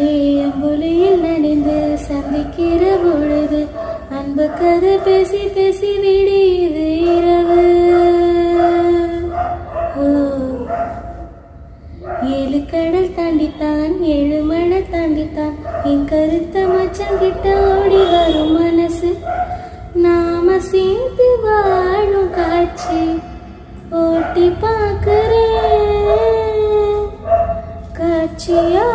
ஏம்புலியில் நனைந்து சந்திக்கிற பொழுது அன்பு கதை பேசி பேசி விடியுது இரவு. ஏழு கடல் தாண்டித்தான் ஏழு மழை தாண்டித்தான் என் கருத்த மச்சம் கிட்ட ஓடி வரும் மனசு. நாம சேர்ந்து வாழும் காட்சி ஓட்டி பார்க்கிறேன் காட்சியா